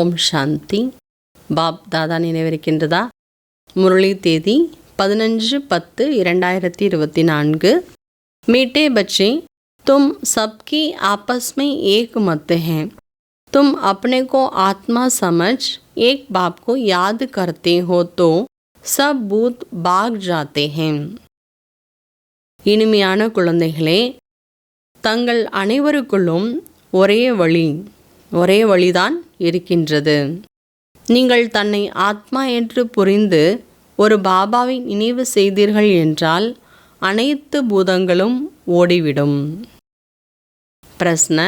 ஓம் சாந்தி. Pop தாதா நினைவிருக்கின்றதா? முரளி தேதி 15-10-2024. मीठे बच्चे, तुम सबकी आपस में एक मत हैं। तुम अपने को आत्मा समझ एक बाप को याद करते हो तो सब भूत भाग जाते हैं. இனிமையான குழந்தைகளே, தங்கள் அனைவருக்குள்ளும் ஒரே வழிதான் இருக்கின்றது. நீங்கள் தன்னை ஆத்மா என்று புரிந்து ஒரு பாபாவை நினைவு செய்தீர்கள் என்றால் அனைத்து பூதங்களும் ஓடிவிடும். प्रश्न,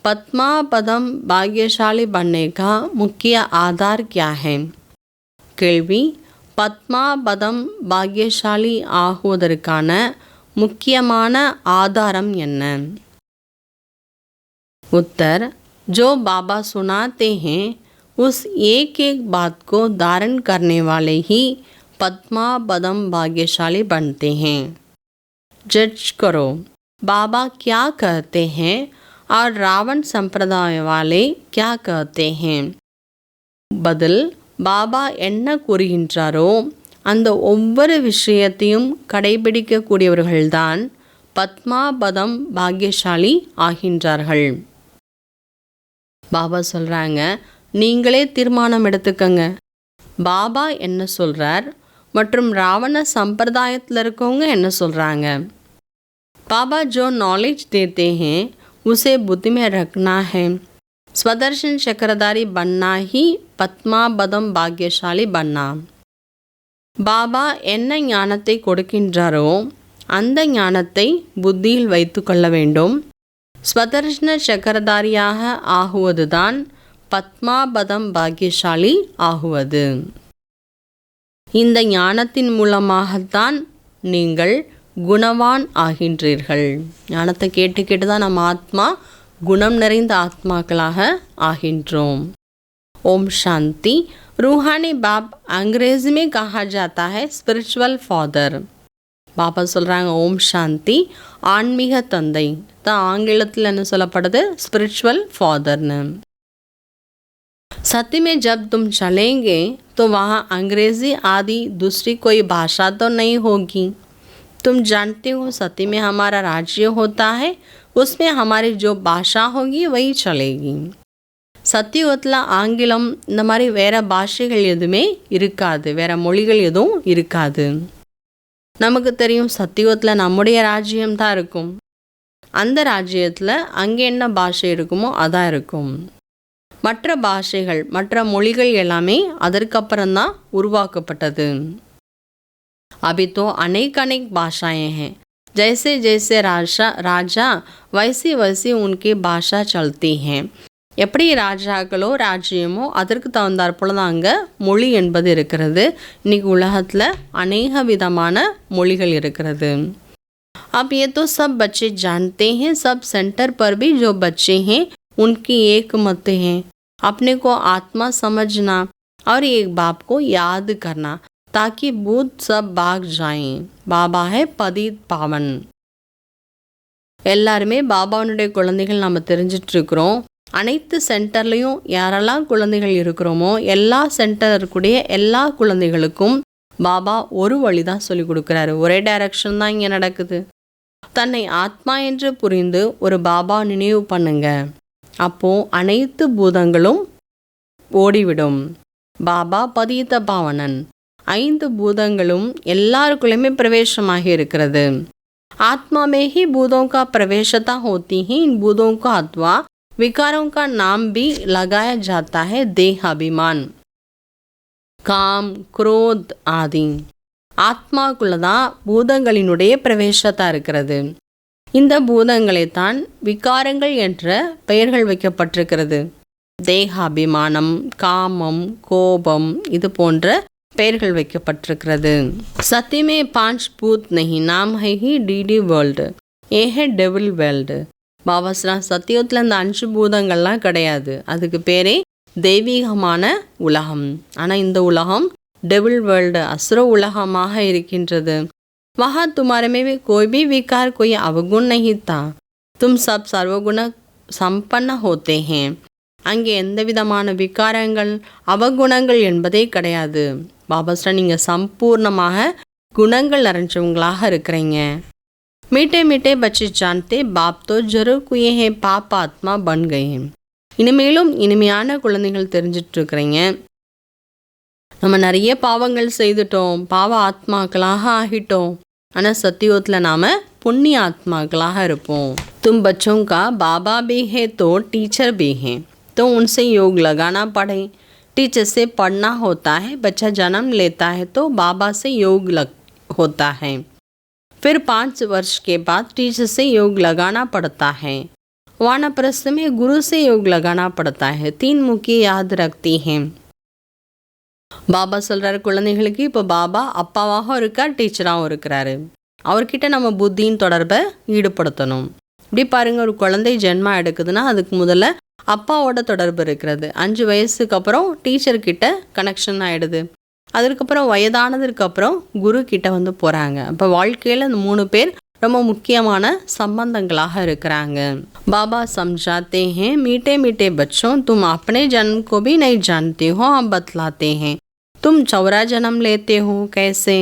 पद्मा पदम भाग्यशाली बनने का मुख्य आधार क्या है? கேள்வி, பத்மா பதம் பாக்யசாலி ஆகுவதற்கான முக்கியமான ஆதாரம் என்ன? उत्तर, जो बाबा सुनाते हैं उस एक एक बात को धारण करने वाले ही पद्मा पदम भाग्यशाली बनते हैं. जज करो, बाबा क्या कहते हैं और रावण संप्रदाय वाले क्या कहते हैं? பதில், பாபா என்ன கூறுகின்றாரோ அந்த ஒவ்வொரு விஷயத்தையும் கடைபிடிக்கக்கூடியவர்கள்தான் பத்மாபதம் பாக்யசாலி ஆகின்றார்கள். பாபா சொல்கிறாங்க, நீங்களே தீர்மானம் எடுத்துக்கங்க. பாபா என்ன சொல்கிறார் மற்றும் ராவண சம்பிரதாயத்தில் இருக்கவங்க என்ன சொல்கிறாங்க? பாபா जो नॉलेज देते हैं उसे बुद्धि में रखना है. स्वदर्शन चक्रधारी बनना ही பத்மாபதம் பாக்யசாலி பண்ணா. பாபா என்ன ஞானத்தை கொடுக்கின்றாரோ அந்த ஞானத்தை புத்தியில் வைத்து கொள்ள வேண்டும். ஸ்வதர்ஷன சக்கரதாரியாக ஆகுவதுதான் பத்மாபதம் பாக்யசாலி ஆகுவது. இந்த ஞானத்தின் மூலமாகத்தான் நீங்கள் குணவான் ஆகின்றீர்கள். ஞானத்தை கேட்டு கேட்டு தான் நம்ம ஆத்மா குணம் நிறைந்த ஆத்மாக்களாக ஆகின்றோம். ஓம் சாந்தி. रूहानी बाप अंग्रेजी में कहा जाता है स्पिरिचुअल फादर. பாபா சொல்கிறாங்க, ஓம் சாந்தி, ஆன்மீக தந்தை தான் ஆங்கிலத்தில் என்ன சொல்லப்படுது? ஸ்பிரிச்சுவல் ஃபாதர்னு. सत्य में जब तुम चलेंगे तो वहाँ अंग्रेज़ी आदि दूसरी कोई भाषा तो नहीं होगी. तुम जानते हो सत्य में हमारा राज्य होता है, उसमें हमारी जो भाषा होगी वही चलेगी. சத்தியுகத்தில் ஆங்கிலம் இந்த மாதிரி வேறு பாஷைகள் எதுவுமே இருக்காது, வேறு மொழிகள் எதுவும் இருக்காது. நமக்கு தெரியும் சத்தியுகத்தில் நம்முடைய ராஜ்யம்தான் இருக்கும். அந்த ராஜ்யத்தில் அங்கே என்ன பாஷை இருக்குமோ அதான் இருக்கும். மற்ற பாஷைகள் மற்ற மொழிகள் எல்லாமே அதற்கப்புறம்தான் உருவாக்கப்பட்டது. अभी तो अनेक भाषाएं हैं. जैसे जैसे राजा वैसी वैसी उनकी भाषा चलती हैं. எப்படி ராஜாக்களோ ராஜ்யமோ அதற்கு தகுந்தாற்போல் தான் அங்கே மொழி என்பது இருக்கிறது. இன்றைக்கி உலகத்தில் அநேக விதமான மொழிகள் இருக்கிறது. अब ये तो सब बच्चे जानते हैं. सब सेंटर पर भी जो बच्चे हैं उनकी एक मत है, अपने को आत्मा समझना और एक बाप को याद करना ताकि भूत सब भाग जाएं. பாபா है पतित पावन. எல்லாருமே பாபாவுடைய குழந்தைகள் நம்ம தெரிஞ்சிட்ருக்கிறோம். அனைத்து சென்டர்லேயும் யாரெல்லாம் குழந்தைகள் இருக்கிறோமோ எல்லா சென்டர் இருக்கக்கூடிய எல்லா குழந்தைகளுக்கும் பாபா ஒரு வழி தான் சொல்லி கொடுக்குறாரு. ஒரே டைரக்ஷன் தான் இங்கே நடக்குது. தன்னை ஆத்மா என்று புரிந்து ஒரு பாபா நினைவு பண்ணுங்க. அப்போது அனைத்து பூதங்களும் ஓடிவிடும். பாபா பதீத பாவனன். 5 பூதங்களும் எல்லாருக்குள்ளேயுமே பிரவேசமாகி இருக்கிறது. आत्मा में ही भूतों का प्रवेशता होती है. इन भूतों को अथवा विकारों का नाम भी लगाया जाता है देह अभिमान, काम, क्रोध आदि. ஆத்மாக்குள்ளதான் பூதங்களினுடைய பிரவேசத்தா இருக்கிறது. இந்த பூதங்களைத்தான் விகாரங்கள் என்ற பெயர்கள் வைக்கப்பட்டிருக்கிறது. தேக அபிமானம், காமம், கோபம் இது போன்ற பெயர்கள் வைக்கப்பட்டிருக்கிறது. சத்தியமே 5 பூத் नहीं, नाम है ही डीडी वर्ल्ड, ये है डेविल वर्ल्ड. பாபாஸ்ரா சத்தியத்தில் இந்த 5 பூதங்கள்லாம் கிடையாது. அதுக்கு பேரே தெய்வீகமான உலகம். ஆனால் இந்த உலகம் डेविल वर्ल्ड असुर उलहமாக இருக்கின்றது. वहाँ तुम्हारे में भी कोई भी विकार, कोई अवगुण नहीं था. तुम सब सर्वगुण संपन्न होते हैं. அங்கே எந்த விதமான விகாரங்கள் அவகுணங்கள் என்பதே கிடையாது. பாபா சொல்றார், நீங்கள் சம்பூர்ணமாக குணங்கள் நிறைஞ்சவங்களாக இருக்கிறீங்க. மீட்டே மீட்டே பச்சி ஜான்தே பாப் தோ ஜரூர் குயே ஹே பாப் ஆத்மா பன் கயே. இனிமேலும் இனிமையான குழந்தைகள் தெரிஞ்சிட்டு இருக்கிறீங்க. நம்ம நிறைய பாவங்கள் செய்துட்டோம், பாவ ஆத்மாக்களாக ஆகிட்டோம். ஆனால் சத்தியோத்தில் நாம் புண்ணிய ஆத்மாக்களாக இருப்போம். तुम बच्चों का बाबा भी है तो टीचर भी हैं, तो उनसे योग लगाना पड़े। टीचर से पढ़ना होता है, बच्चा जन्म लेता है तो बाबा से योग होता है, फिर 5 वर्ष के बाद टीचर से योग लगाना पड़ता है। वानप्रस्थ में गुरु से योग लगाना पड़ता है। 3 मुखी याद रखती हैं. பாபா சொல்கிறாரு, குழந்தைகளுக்கு இப்போ பாபா அப்பாவாகவும் இருக்கார், டீச்சராகவும் இருக்கிறாரு. அவர்கிட்ட நம்ம புத்தியின் தொடர்பை ஈடுபடுத்தணும். இப்படி பாருங்கள், ஒரு குழந்தை ஜென்மா எடுக்குதுன்னா அதுக்கு முதல்ல அப்பாவோட தொடர்பு இருக்கிறது. 5 வயசுக்கு அப்புறம் டீச்சர்கிட்ட கனெக்ஷன் ஆகிடுது. அதுக்கப்புறம் வயதானதுக்கப்புறம் குரு கிட்ட வந்து போகிறாங்க. அப்போ வாழ்க்கையில் அந்த 3 பேர் ரொம்ப முக்கியமான சம்பந்தங்களாக இருக்கிறாங்க. பாபா समझाते हैं, मीठे मीठे बच्चों तुम अपने जन्म को भी नहीं जानते हो, आप बतलाते हैं तुम चौरा जन्म लेते हो कैसे.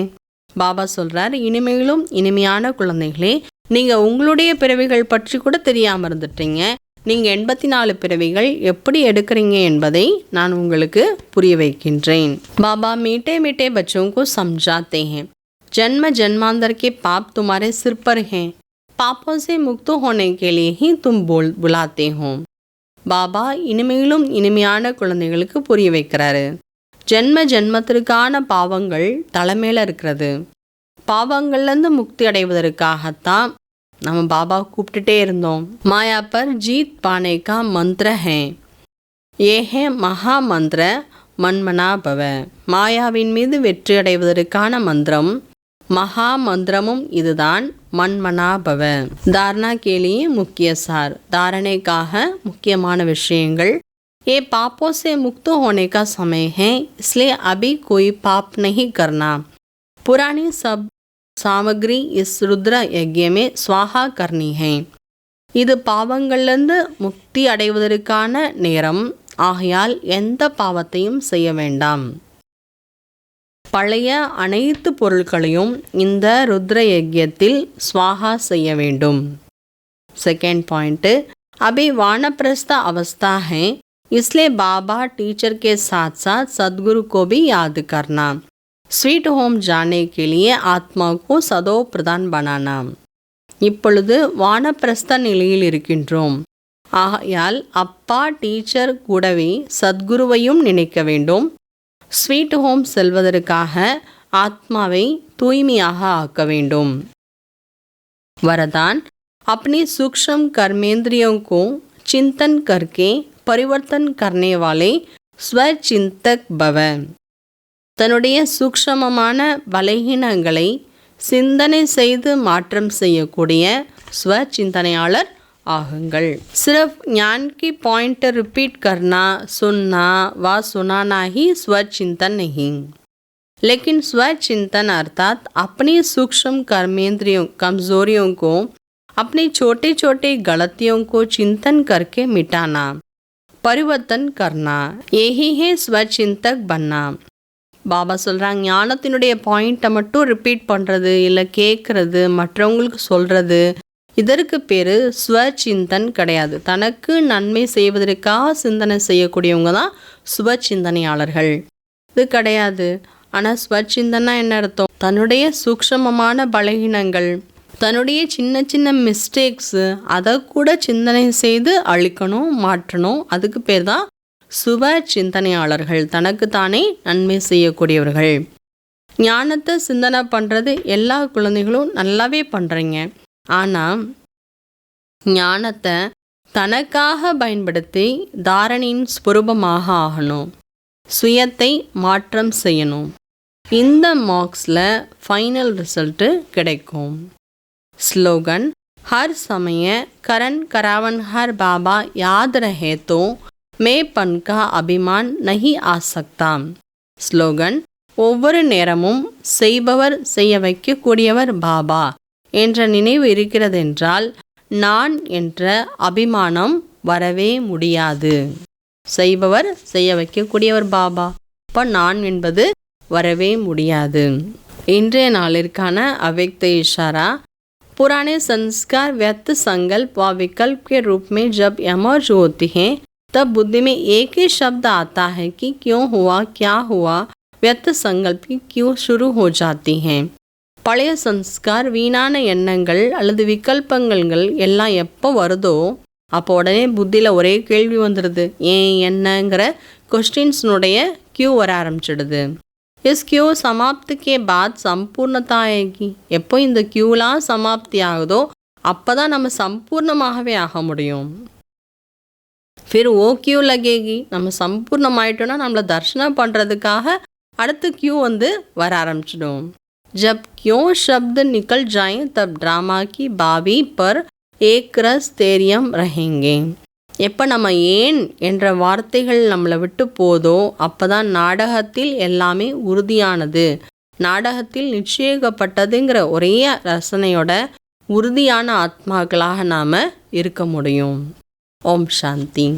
பாபா சொல்கிறார், இனிமேலும் இனிமையான குழந்தைகளே, நீங்கள் உங்களுடைய பிறவிகள் பற்றி கூட தெரியாமல் இருந்துட்டீங்க. நீங்கள் 84 பிறவிகள் எப்படி எடுக்கிறீங்க என்பதை நான் உங்களுக்கு புரிய வைக்கின்றேன். பாபா மீட்டே மீட்டே बच्चों को समझाते हैं, जन्म जन्मांतर के पाप तुम्हारे सिर पर हैं, पापों से मुक्त होने के लिए ही तुम बुलाते हो. பாபா இனிமேலும் இனிமையான குழந்தைகளுக்கு புரிய வைக்கிறாரு. ஜென்ம ஜென்மத்திற்கான பாவங்கள் தலைமையில் இருக்கிறது. பாவங்கள்லேருந்து முக்தி அடைவதற்காகத்தான் நம்ம பாபா கூப்பிட்டுட்டே இருந்தோம். மாயா பர் ஜீத் பானே கா மந்திர ஹே, ஏ ஹே மகா மந்திர மன்மனா பவ. மாயாவின் மீது வெற்றி அடைவதற்கான மந்திரம் மகா மந்திரமும் இதுதான், மன்மனா பவ. தாரணா கேலியே முக்கிய சார், தாரணைக்காக முக்கியமான விஷயங்கள். ये पापों से मुक्त होने का समय है, इसलिए अभी कोई पाप नहीं करना. पुरानी सब सामग्री इस रुद्र यज्ञ में स्वाहा करनी है. இது பாவங்கள்லேருந்து முக்தி அடைவதற்கான நேரம். ஆகையால் எந்த பாவத்தையும் செய்ய வேண்டாம். பழைய அனைத்து பொருட்களையும் இந்த ருத்ர யஜ்யத்தில் ஸ்வாஹா செய்ய வேண்டும். செகண்ட் பாயிண்ட்டு, अभी वानप्रस्थ अवस्था है, इसलिए बाबा टीचर के साथ साथ सदगुरु को भी याद करना. स्वीट होम जाने के लिए आत्मा को सदो प्रदान बनाना. இப்பொழுது வானப்பிரஸ்த நிலையில் இருக்கின்றோம். ஆகையால் அப்பா டீச்சர் கூடவே சத்குருவையும் நினைக்க வேண்டும். ஸ்வீட் ஹோம் செல்வதற்காக ஆத்மாவை தூய்மையாக ஆக்க வேண்டும். वरदान, अपनी सूक्ष्म कर्मेंद्रियों को चिंतन करके परिवर्तन करने वाले स्वचिंतक भव. தன்னுடைய சூக்ஷ்மமான பலகீனங்களை சிந்தனை செய்து மாற்றம் செய்யக்கூடிய ஸ்வச்சிந்தனையாளர் आहुंगल. सिर्फ ज्ञान की पॉइंट रिपीट करना, सुनना व सुनाना ही स्वचिंतन नहीं, लेकिन स्वचिंतन अर्थात अपनी सूक्ष्म कर्मेंद्रियों कमजोरियों को, अपनी छोटे छोटे गलतियों को चिंतन करके मिटाना, परिवर्तन करना, यही है स्वचिंतक बनना. பாபா சொல்கிறாங்க, ஞானத்தினுடைய பாயிண்ட்டை மட்டும் ரிப்பீட் பண்ணுறது இல்லை கேட்குறது மற்றவங்களுக்கு சொல்கிறது, இதற்கு பேர் ஸ்வச்சிந்தன் கிடையாது. தனக்கு நன்மை செய்வதற்காக சிந்தனை செய்யக்கூடியவங்க தான் சுவச்சிந்தனையாளர்கள். இது கிடையாது. ஆனால் ஸ்வச்சிந்தனா என்ன அர்த்தம்? தன்னுடைய சூக்ஷ்மமான பலகீனங்கள், தன்னுடைய சின்ன சின்ன மிஸ்டேக்ஸு, அதை கூட சிந்தனை செய்து அழிக்கணும், மாற்றணும். அதுக்கு பேர் தான் சுப சிந்தனையாளர்கள், தனக்கு தானே நன்மை செய்யக்கூடியவர்கள். ஞானத்தை சிந்தனை பண்ணுறது எல்லா குழந்தைகளும் நல்லாவே பண்ணுறீங்க. ஆனால் ஞானத்தை தனக்காக பயன்படுத்தி தாரணியின் ஸ்வரூபமாக ஆகணும், சுயத்தை மாற்றம் செய்யணும். இந்த மார்க்ஸில் ஃபைனல் ரிசல்ட்டு கிடைக்கும். ஸ்லோகன், हर समय करण करावन हर बाबा याद रहे तो मैं पन का अभिमान नहीं आ सकता. ஸ்லோகன், ஒவ்வொரு நேரமும் செய்பவர் செய்ய வைக்கக்கூடியவர் பாபா என்ற நினைவு இருக்கிறதென்றால் நான் என்ற அபிமானம் வரவே முடியாது. செய்பவர், செய்ய வைக்கக்கூடியவர் பாபா. இப்போ நான் என்பது வரவே முடியாது. இன்றைய நாளிற்கான अव्यक्त इशारा। पुराने संस्कार व्यक्त संकल्प व विकल्प के रूप में जब एमर्ज होती हैं तब बुद्धि में एक ही शब्द आता है कि क्यों हुआ, क्या हुआ। व्यक्त संकल्प की क्यों शुरू हो जाती हैं। பழைய சன்ஸ்கார், வீணான எண்ணங்கள் அல்லது விகல்பங்கள் எல்லாம் எப்போ வருதோ அப்போ உடனே புத்தியில் ஒரே கேள்வி வந்துடுது, ஏன் என்னங்கிற கொஸ்டின்ஸ்னுடைய கியூ வர ஆரம்பிச்சிடுது. இஸ் கியூ சமாப்திக்கே பாத் சம்பூர்ணதா ஆகி, எப்போ இந்த கியூலாம் சமாப்தி ஆகுதோ அப்போ தான் நம்ம சம்பூர்ணமாகவே ஆக முடியும். ஃபிர் ஓ கியூ லகேகி, நம்ம சம்பூர்ணமாயிட்டோன்னா நம்மளை தர்ஷனம் பண்ணுறதுக்காக அடுத்த கியூ வர ஆரம்பிச்சிடும். जब क्यों शब्द निकल जाएं तब ड्रामा की बावी पर एक रस तेरियम रहेंगे। எப்போ நம்ம ஏன் என்ற வார்த்தைகள் நம்மளை விட்டு போதோ அப்போ தான் நாடகத்தில் எல்லாமே உறுதியானது, நாடகத்தில் நிச்சயிக்கப்பட்டதுங்கிற ஒரே ரசனையோட உறுதியான ஆத்மாக்களாக நாம் இருக்க முடியும். ஓம் சாந்தி.